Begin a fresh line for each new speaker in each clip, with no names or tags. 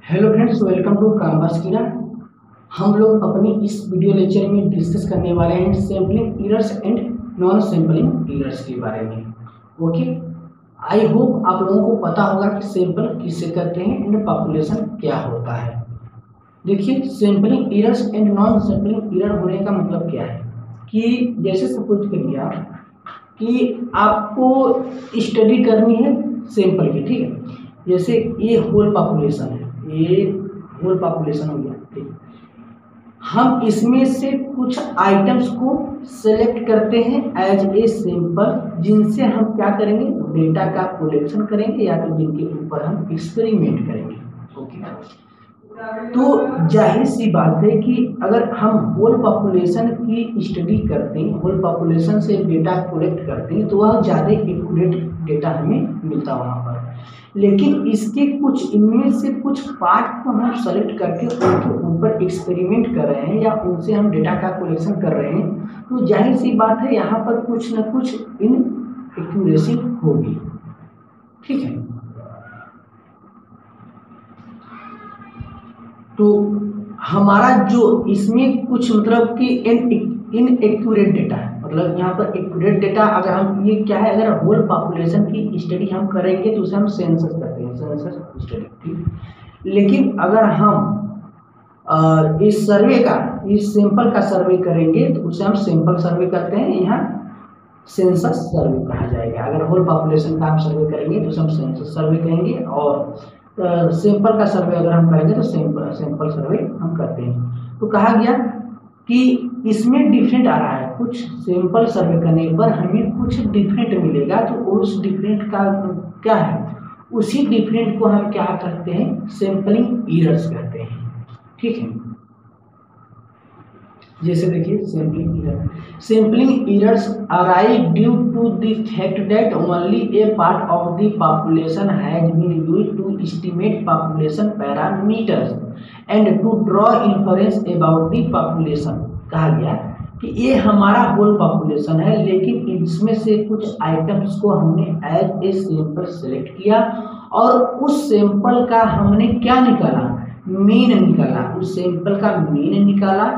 Hello friends, welcome to canvas कीड़ा। हम लोग अपनी इस वीडियो लेक्चर में डिस्कस करने वाले हैं sampling errors and non sampling errors के बारे में। ओके, आई होप आप लोगों को पता होगा कि सैंपल किससे करते हैं एंड पॉपुलेशन क्या होता है। देखिए, sampling errors and non sampling error होने का मतलब क्या है कि जैसे सपोज करिए आप कि आपको स्टडी करनी है सैंपल की, ठीक है। जैसे ये होल पॉपुलेशन है, ये होल पॉपुलेशन हो गया, ठीक। हम इसमें से कुछ आइटम्स को सेलेक्ट करते हैं एज ए सैंपल, जिनसे हम क्या करेंगे, डेटा का कलेक्शन करेंगे या तो जिनके ऊपर हम एक्सपेरिमेंट करेंगे। ओके, तो जाहिर सी बात है कि अगर हम होल पॉपुलेशन की स्टडी करते हैं, होल पॉपुलेशन से डेटा कलेक्ट करते हैं, तो वह ज़्यादा एक्यूरेट डेटा हमें मिलता है वहाँ पर। लेकिन इसके कुछ इनमें से कुछ पार्ट को हम सेलेक्ट करके उनके ऊपर एक्सपेरिमेंट कर रहे हैं या उनसे हम डेटा का कलेक्शन कर रहे हैं, तो जाहिर सी बात है यहाँ पर कुछ न कुछ इनएक्यूरेसी होगी, ठीक है। तो हमारा जो इसमें कुछ मतलब कि इनएक्यूरेट डेटा है, मतलब यहाँ पर एक्यूरेट डेटा अगर हम ये क्या है, अगर होल पॉपुलेशन की स्टडी हम करेंगे तो उसे हम सेंसस करते हैं, सेंसस स्टडी, ठीक। लेकिन अगर हम इस सर्वे का, इस सैंपल का सर्वे करेंगे तो उसे हम सैंपल सर्वे करते हैं, यहाँ सेंसस सर्वे कहा जाएगा। अगर होल पॉपुलेशन का हम सर्वे करेंगे तो उसे हम सेंसस सर्वे कहेंगे, और सैंपल का सर्वे अगर हम करेंगे तो सैंपल सर्वे हम करते हैं। तो कहा गया कि इसमें डिफरेंट आ रहा है, कुछ सैंपल सर्वे करने पर हमें कुछ डिफरेंट मिलेगा, तो उस डिफरेंट का क्या है, उसी डिफरेंट को हम क्या करते हैं, सैंपलिंग एरर्स कहते हैं, ठीक है। जैसे देखिए sampling errors arrive due to the fact that only a part of the population has been used to estimate population parameters and to draw inference about the population. कहा गया कि ये हमारा होल पॉपुलेशन है, लेकिन इसमें से कुछ आइटम्स को हमने एज ए सैंपल सेलेक्ट किया और उस सैंपल का हमने क्या निकाला, मीन निकाला, उस सैंपल का मीन निकाला,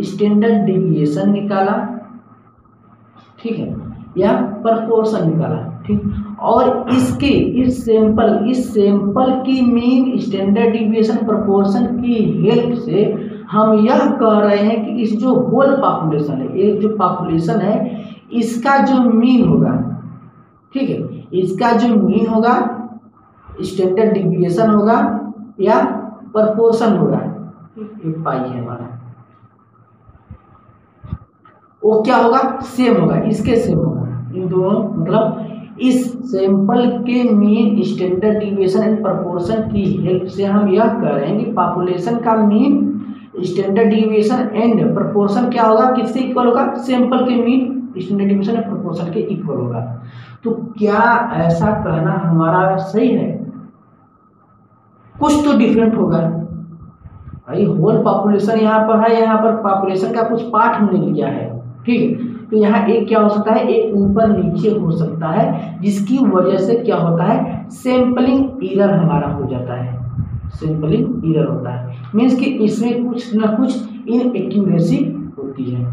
स्टैंडर्ड डिविएशन निकाला, ठीक है, या प्रपोर्शन निकाला, ठीक। और इस सैंपल की मीन, स्टैंडर्ड डिविएशन, प्रपोर्शन की हेल्प से हम यह कह रहे हैं कि इस जो होल पॉपुलेशन है, ये जो पॉपुलेशन है, इसका जो मीन होगा, ठीक है, इसका जो मीन होगा, स्टैंडर्ड डिविएशन होगा या प्रपोर्शन होगा, ये पाई है हमारा, वो क्या होगा, सेम होगा, इसके सेम होगा, इन दोनों मतलब इस सैंपल के mean, standard deviation and proportion की हेल्प से हम यह कह रहे हैं कि पॉपुलेशन का mean, standard deviation and proportion क्या होगा, किससे इक्वल होगा, सैंपल के mean, standard deviation and proportion के इक्वल होगा। तो क्या ऐसा कहना हमारा सही है? कुछ तो डिफरेंट होगा भाई, होल पॉपुलेशन यहाँ पर है, यहाँ पर पॉपुलेशन का कुछ पार्ट हमने लिया है, ठीक है। तो यहाँ एक क्या हो सकता है, एक ऊपर नीचे हो सकता है, जिसकी वजह से क्या होता है, सैंपलिंग एरर हमारा हो जाता है, सैंपलिंग एरर होता है, मीन्स कि इसमें कुछ ना कुछ इनएक्यूरेसी होती है।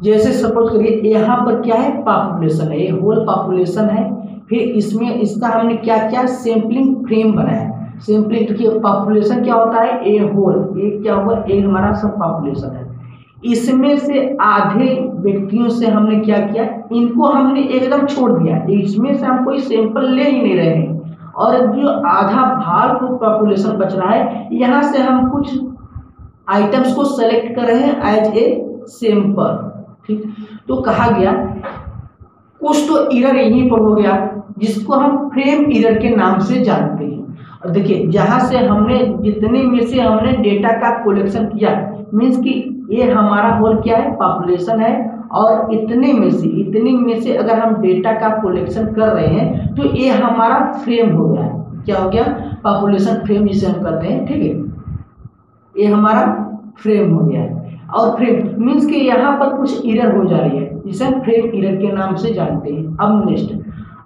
जैसे सपोज करिए यहाँ पर क्या है, पॉपुलेशन है, ये होल पॉपुलेशन है, फिर इसमें इसका हमने क्या किया, सैंपलिंग फ्रेम बनाया। सैंपलिंग देखिए, पॉपुलेशन क्या होता है, ए होल, ए क्या हुआ, ए हमारा सब पॉपुलेशन है, इसमें से आधे व्यक्तियों से हमने क्या किया, इनको हमने एकदम छोड़ दिया, इसमें से हम कोई सैंपल ले ही नहीं रहे हैं, और जो आधा भाग पॉपुलेशन बच रहा है, यहाँ से हम कुछ आइटम्स को सेलेक्ट कर रहे हैं एज ए सैंपल, ठीक। तो कहा गया कुछ तो एरर यहीं पर हो गया, जिसको हम फ्रेम एरर के नाम से जानते हैं। और देखिए, जहां से हमने जितने में से हमने डेटा का कलेक्शन किया, मीन्स कि ये हमारा होल क्या है, पॉपुलेशन है, और इतने में से अगर हम डेटा का कलेक्शन कर रहे हैं तो ये हमारा फ्रेम हो गया, क्या हो गया, पॉपुलेशन फ्रेम जिसे हम कहते हैं, ठीक है, ये हमारा फ्रेम हो गया है। और फ्रेम मीन्स कि यहाँ पर कुछ एरर हो जा रही है, जिसे हम फ्रेम एरर के नाम से जानते हैं। अब नेक्स्ट,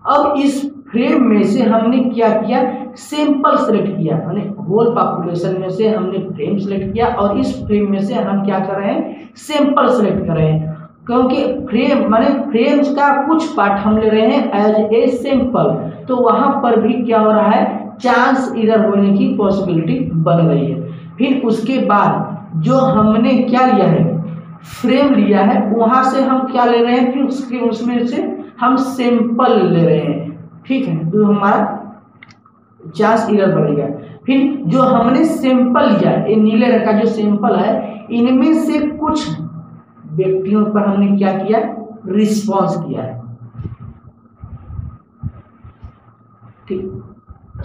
अब इस फ्रेम में से हमने क्या किया, सैंपल सेलेक्ट किया, यानी होल पॉपुलेशन में से हमने फ्रेम सेलेक्ट किया और इस फ्रेम में से हम क्या कर रहे हैं, सैंपल सेलेक्ट कर रहे हैं। क्योंकि फ्रेम माने फ्रेम्स का कुछ पार्ट हम ले रहे हैं एज ए सैंपल, तो वहां पर भी क्या हो रहा है, चांस इरर होने की पॉसिबिलिटी बन रही है। फिर उसके बाद जो हमने क्या लिया है, फ्रेम लिया है, वहां से हम क्या ले रहे हैं, फिर उसमें से हम सैंपल ले रहे हैं, ठीक है, तो हमारा चांस इरर बनेगा। फिर जो हमने सैंपल लिया, ये नीले रंग का जो सैंपल है, इनमें से कुछ व्यक्तियों पर हमने क्या किया, रिस्पॉन्स किया है, ठीक।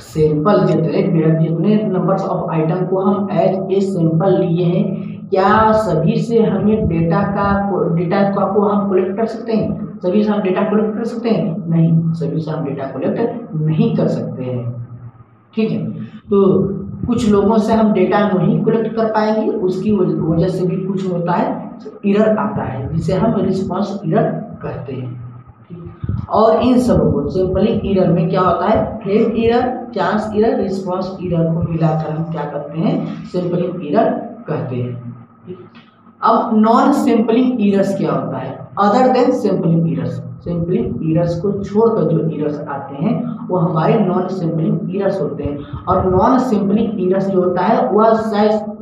सैंपल जितने नंबर्स ऑफ आइटम को हम एज ए सैंपल लिए हैं, क्या सभी से हमें डेटा को हम कलेक्ट कर सकते हैं, सभी से हम डेटा कलेक्ट कर सकते हैं, नहीं, सभी से हम डेटा कलेक्ट नहीं कर सकते हैं, ठीक है। तो कुछ लोगों से हम डेटा नहीं कलेक्ट कर पाएंगे, उसकी वजह से भी कुछ होता है, एरर आता है, जिसे हम रिस्पांस एरर कहते हैं। और इन सब को सैंपलिंग एरर में क्या होता है, frame error, chance error, response error को मिलाकर हम क्या करते हैं, सैंपलिंग एरर कहते हैं। अब नॉन सैंपलिंग एरर्स क्या होता है, other than sampling errors, sampling errors को छोड़कर जो एरर्स आते हैं वो हमारे नॉन सैंपलिंग एरर्स होते हैं। और नॉन सैंपलिंग एरर्स जो होता है वह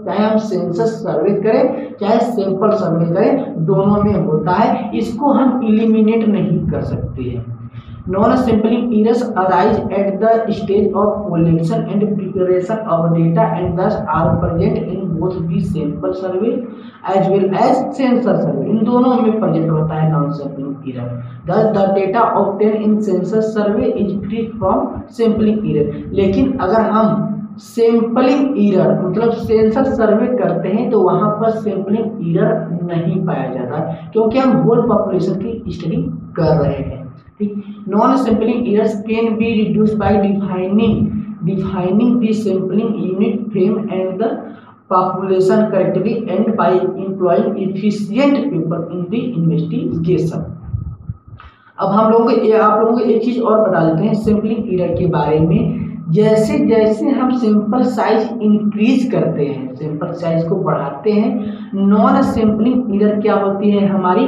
चाहे हम सेंसस सर्वे करें चाहे सैंपल सर्वे करें, दोनों में होता है, इसको हम इलिमिनेट नहीं कर सकते हैं। Non sampling errors arise at the stage of collection and preparation of data and thus are present in both the sample survey as well as census survey, इन दोनों में प्रेजेंट होता है non sampling error. Thus the data obtain in census survey is free from sampling error. लेकिन अगर हम sampling error मतलब census survey करते हैं तो वहां पर सैंपलिंग एरर नहीं पाया जाता, क्योंकि हम होल पॉपुलेशन की स्टडी कर रहे हैं, ठीक। Non sampling errors can be reduced by defining the sampling unit frame and the population correctly and by employing efficient people in the investigation। अब आप लोगों को एक चीज और बता देते हैं सैंपलिंग एरर के बारे में। जैसे जैसे हम सैंपल साइज इंक्रीज करते हैं, सैंपल साइज को बढ़ाते हैं, नॉन सैंपलिंग एरर क्या होती है, हमारी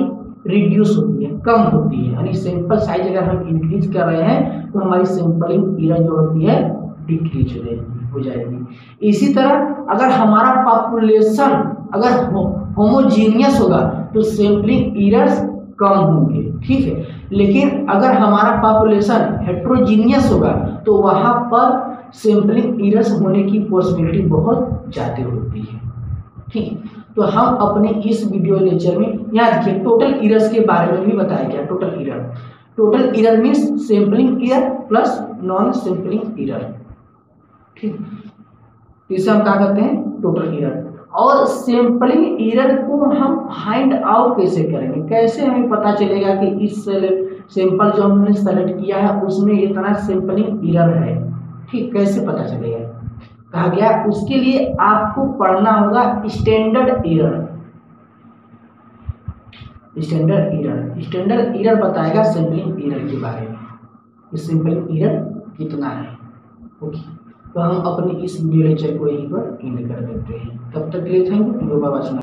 रिड्यूस होती है, कम होती है। यानी सैंपल साइज अगर हम इंक्रीज कर रहे हैं तो हमारी सैंपलिंग एरर जो होती है डिक्रीज हो जाएगी। इसी तरह अगर हमारा पॉपुलेशन अगर होमोजीनियस होगा तो सैंपलिंग एरर्स कम होंगे, ठीक है। लेकिन अगर हमारा पॉपुलेशन हेट्रोजीनियस होगा तो वहां पर सैंपलिंग एरर्स होने की पॉसिबिलिटी बहुत ज़्यादा होती है, ठीक। तो हम अपने इस वीडियो लेक्चर में यहाँ देखिए टोटल एरर्स के बारे में भी बताया गया। Total error means sampling error plus non sampling error, ठीक। इसे हम क्या करते हैं, टोटल एरर। और सैंपलिंग एरर को हम फाइंड आउट कैसे करेंगे, कैसे हमें पता चलेगा कि इस सैंपल जो हमने सेलेक्ट किया है उसमें इतना सैंपलिंग एरर है, ठीक, कैसे पता चलेगा, कहा गया उसके लिए आपको पढ़ना होगा स्टैंडर्ड एरर। स्टैंडर्ड एरर बताएगा सैंपलिंग एरर के बारे में, सैंपलिंग एरर कितना है, ओके। तो हम अपने इस वीडियो लेक्चर को यहीं पर एंड कर देते हैं। तब तक के लिए थैंक यू, बाय बाय।